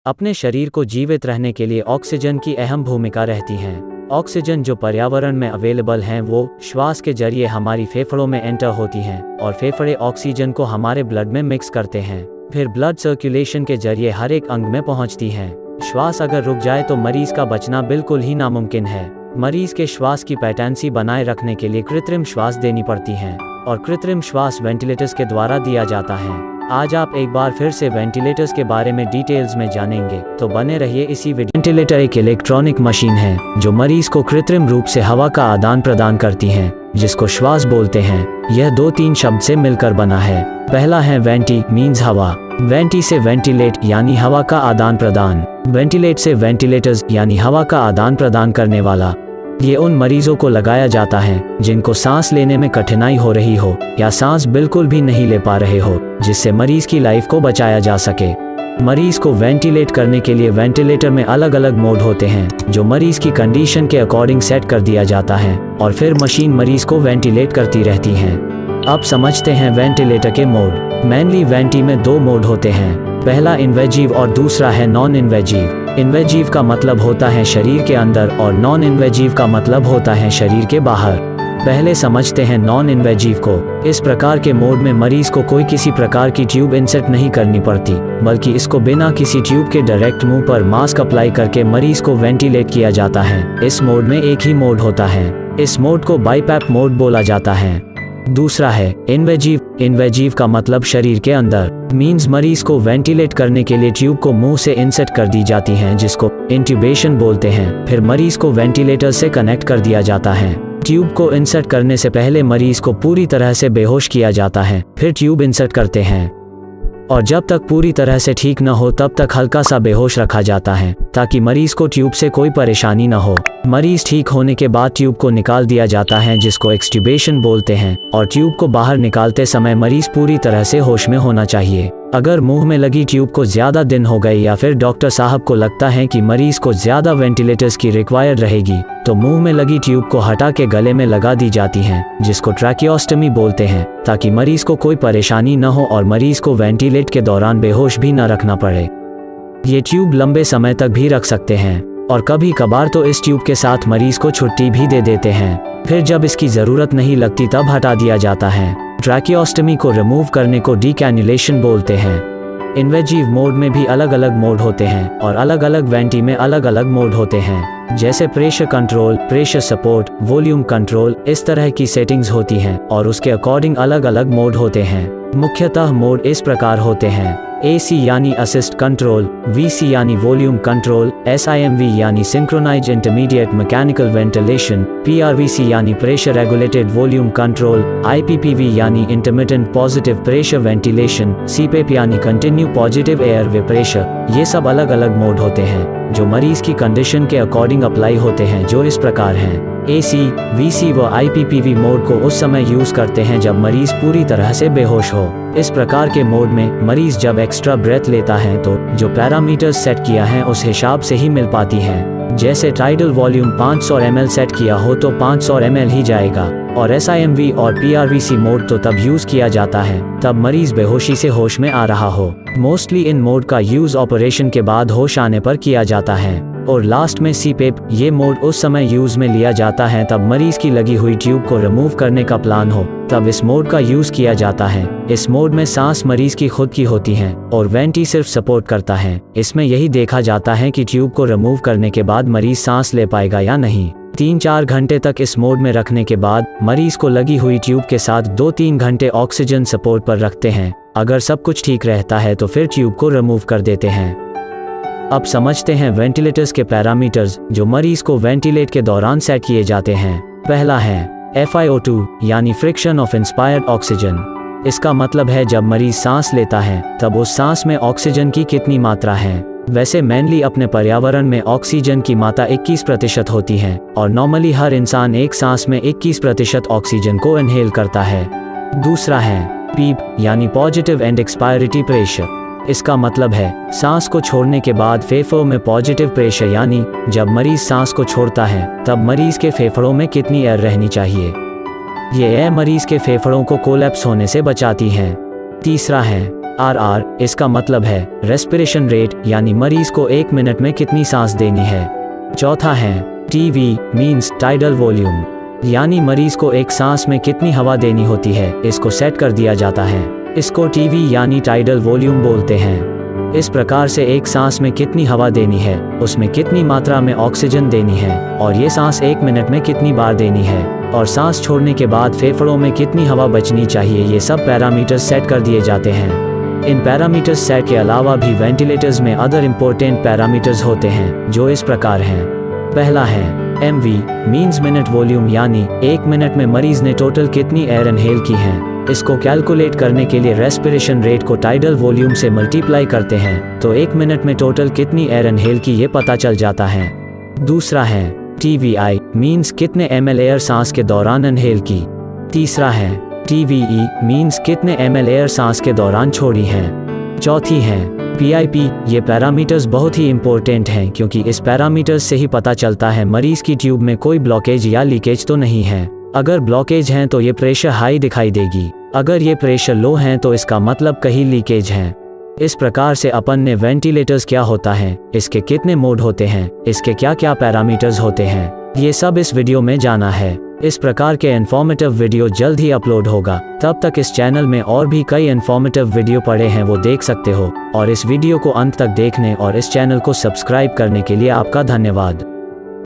अपने शरीर को जीवित रहने के लिए ऑक्सीजन की अहम भूमिका रहती है। ऑक्सीजन जो पर्यावरण में अवेलेबल हैं वो श्वास के जरिए हमारी फेफड़ों में एंटर होती हैं और फेफड़े ऑक्सीजन को हमारे ब्लड में मिक्स करते हैं, फिर ब्लड सर्कुलेशन के जरिए हर एक अंग में पहुंचती हैं। श्वास अगर रुक जाए तो मरीज का बचना बिल्कुल ही नामुमकिन है। मरीज के श्वास की पैटेंसी बनाए रखने के लिए कृत्रिम श्वास देनी पड़ती है और कृत्रिम श्वास वेंटिलेटर्स के द्वारा दिया जाता है। आज आप एक बार फिर से वेंटिलेटर्स के बारे में डिटेल्स में जानेंगे, तो बने रहिए इसी वीडियो। वेंटिलेटर एक इलेक्ट्रॉनिक मशीन है जो मरीज को कृत्रिम रूप से हवा का आदान प्रदान करती है, जिसको श्वास बोलते हैं। यह 2-3 शब्द से मिलकर बना है। पहला है वेंटी मीन्स हवा, वेंटी से वेंटिलेट यानी हवा का आदान प्रदान, वेंटिलेट से वेंटिलेटर्स यानी हवा का आदान प्रदान करने वाला। ये उन मरीजों को लगाया जाता है जिनको सांस लेने में कठिनाई हो रही हो या सांस बिल्कुल भी नहीं ले पा रहे हो, जिससे मरीज की लाइफ को बचाया जा सके। मरीज को वेंटिलेट करने के लिए वेंटिलेटर में अलग अलग मोड होते हैं जो मरीज की कंडीशन के अकॉर्डिंग सेट कर दिया जाता है और फिर मशीन मरीज को वेंटिलेट करती रहती है। अब समझते हैं वेंटिलेटर के मोड। मेनली वेंटी में 2 मोड होते हैं, पहला इन्वेजिव और दूसरा है नॉन इन्वेजिव। इन्वेजिव का मतलब होता है शरीर के अंदर और नॉन इन्वेजिव का मतलब होता है शरीर के बाहर। पहले समझते हैं नॉन इन्वेजिव को। इस प्रकार के मोड में मरीज को कोई किसी प्रकार की ट्यूब इंसर्ट नहीं करनी पड़ती, बल्कि इसको बिना किसी ट्यूब के डायरेक्ट मुंह पर मास्क अप्लाई करके मरीज को वेंटिलेट किया जाता है। इस मोड में एक ही मोड होता है। इस मोड को बाईपैप मोड बोला जाता है। दूसरा है इन्वेजिव। इन्वेजिव का मतलब शरीर के अंदर, मींस मरीज को वेंटिलेट करने के लिए ट्यूब को मुंह से इंसर्ट कर दी जाती हैं, जिसको इंट्यूबेशन बोलते हैं। फिर मरीज को वेंटिलेटर से कनेक्ट कर दिया जाता है। ट्यूब को इंसर्ट करने से पहले मरीज को पूरी तरह से बेहोश किया जाता है, फिर ट्यूब इंसर्ट करते हैं और जब तक पूरी तरह से ठीक न हो तब तक हल्का सा बेहोश रखा जाता है ताकि मरीज को ट्यूब से कोई परेशानी न हो। मरीज ठीक होने के बाद ट्यूब को निकाल दिया जाता है, जिसको एक्सट्यूबेशन बोलते हैं, और ट्यूब को बाहर निकालते समय मरीज पूरी तरह से होश में होना चाहिए। अगर मुंह में लगी ट्यूब को ज्यादा दिन हो गए या फिर डॉक्टर साहब को लगता है कि मरीज को ज्यादा वेंटिलेटर्स की रिक्वायर्ड रहेगी, तो मुंह में लगी ट्यूब को हटा के गले में लगा दी जाती है, जिसको ट्रैकियोस्टमी बोलते हैं, ताकि मरीज को कोई परेशानी न हो और मरीज को वेंटिलेट के दौरान बेहोश भी न रखना पड़े। ये ट्यूब लंबे समय तक भी रख सकते हैं और कभी कभार तो इस ट्यूब के साथ मरीज को छुट्टी भी दे देते हैं। फिर जब इसकी जरूरत नहीं लगती तब हटा दिया जाता है। ट्रैकियोस्टमी को रिमूव करने को डीकैन्युलेशन बोलते हैं। इन्वेजिव मोड में भी अलग अलग मोड होते हैं और अलग अलग वेंटी में अलग अलग मोड होते हैं, जैसे pressure control, pressure support, volume control. इस तरह की सेटिंग्स होती हैं और उसके अकॉर्डिंग अलग अलग मोड होते हैं। मुख्यतः मोड इस प्रकार होते हैं: AC यानी असिस्ट कंट्रोल, VC यानी वॉल्यूम कंट्रोल, SIMV यानी synchronised intermediate mechanical ventilation, PRVC यानी pressure regulated volume control, IPPV यानी intermittent positive pressure ventilation, CPAP यानी continue positive airway pressure. ये सब अलग अलग मोड होते हैं जो मरीज की कंडीशन के अकॉर्डिंग अप्लाई होते हैं, जो इस प्रकार हैं। AC, VC व IPPV मोड को उस समय यूज करते हैं जब मरीज पूरी तरह से बेहोश हो। इस प्रकार के मोड में मरीज जब एक्स्ट्रा ब्रेथ लेता है तो जो पैरामीटर्स सेट किया है उस हिसाब से ही मिल पाती हैं। जैसे टाइडल वॉल्यूम 500 ml सेट किया हो तो 500 ml ही जाएगा, और SIMV और PRVC मोड तो तब यूज किया जाता है तब मरीज बेहोशी से होश में आ रहा हो। मोस्टली इन मोड का यूज ऑपरेशन के बाद होश आने पर किया जाता है। और लास्ट में CPAP, ये मोड उस समय यूज में लिया जाता है तब मरीज की लगी हुई ट्यूब को रिमूव करने का प्लान हो, तब इस मोड का यूज किया जाता है। इस मोड में सांस मरीज की खुद की होती है और वेंटी सिर्फ सपोर्ट करता है। इसमें यही देखा जाता है कि ट्यूब को रिमूव करने के बाद मरीज सांस ले पाएगा या नहीं। 3-4 घंटे तक इस मोड में रखने के बाद मरीज को लगी हुई ट्यूब के साथ 2-3 घंटे ऑक्सीजन सपोर्ट पर रखते हैं। अगर सब कुछ ठीक रहता है तो फिर ट्यूब को रिमूव कर देते हैं। अब समझते हैं वेंटिलेटर्स के पैरामीटर्स जो मरीज को वेंटिलेट के दौरान सेट किए जाते हैं। पहला है FiO2 यानी फ्रिक्शन ऑफ इंस्पायर्ड ऑक्सीजन। इसका मतलब है जब मरीज सांस लेता है तब उस सांस में ऑक्सीजन की कितनी मात्रा है। वैसे मेनली अपने पर्यावरण में ऑक्सीजन की मात्रा 21% होती है और नॉर्मली हर इंसान एक सांस में 21% ऑक्सीजन को इनहेल करता है। दूसरा है PEEP यानी पॉजिटिव एंड एक्सपायरिटी प्रेशर। इसका मतलब है सांस को छोड़ने के बाद फेफड़ों में पॉजिटिव प्रेशर, यानी जब मरीज सांस को छोड़ता है तब मरीज के फेफड़ों में कितनी एयर रहनी चाहिए। ये एयर मरीज के फेफड़ों को कोलैप्स होने से बचाती है। तीसरा है RR, इसका मतलब है रेस्पिरेशन रेट, यानी मरीज को 1 मिनट में कितनी सांस देनी है। चौथा है TV मीन्स टाइडल वॉल्यूम, यानी मरीज को एक सांस में कितनी हवा देनी होती है, इसको सेट कर दिया जाता है। इसको TV यानी टाइडल वॉल्यूम बोलते हैं। इस प्रकार से एक सांस में कितनी हवा देनी है, उसमें कितनी मात्रा में ऑक्सीजन देनी है, और ये सांस 1 मिनट में कितनी बार देनी है, और सांस छोड़ने के बाद फेफड़ों में कितनी हवा बचनी चाहिए, ये सब पैरामीटर्स सेट कर दिए जाते हैं। इन पैरामीटर्स सेट के अलावा भी वेंटिलेटर्स में अदर इम्पोर्टेंट पैरामीटर्स होते हैं, जो इस प्रकार हैं। पहला है MV मीन्स मिनट वॉल्यूम, यानी 1 मिनट में मरीज ने टोटल कितनी एयर इनहेल की है। इसको कैलकुलेट करने के लिए रेस्पिरेशन रेट को टाइडल वॉल्यूम से मल्टीप्लाई करते हैं, तो 1 मिनट में टोटल कितनी एयर इनहेल की ये पता चल जाता है। दूसरा है TVI मीन्स कितने ml एयर सांस के दौरान इनहेल की। तीसरा है TVE मीन्स कितने ml एयर सांस के दौरान छोड़ी है। चौथी है PIP। ये पैरामीटर्स बहुत ही इंपॉर्टेंट हैं, क्योंकि इस पैरामीटर्स से ही पता चलता है मरीज की ट्यूब में कोई ब्लॉकेज या लीकेज तो नहीं है। अगर ब्लॉकेज हैं तो ये प्रेशर हाई दिखाई देगी, अगर ये प्रेशर लो हैं तो इसका मतलब कहीं लीकेज है। इस प्रकार से अपन ने वेंटिलेटर्स क्या होता है, इसके कितने मोड होते हैं, इसके क्या क्या पैरामीटर्स होते हैं, ये सब इस वीडियो में जाना है। इस प्रकार के इन्फॉर्मेटिव वीडियो जल्द ही अपलोड होगा। तब तक इस चैनल में और भी कई इन्फॉर्मेटिव वीडियो पड़े हैं, वो देख सकते हो। और इस वीडियो को अंत तक देखने और इस चैनल को सब्सक्राइब करने के लिए आपका धन्यवाद।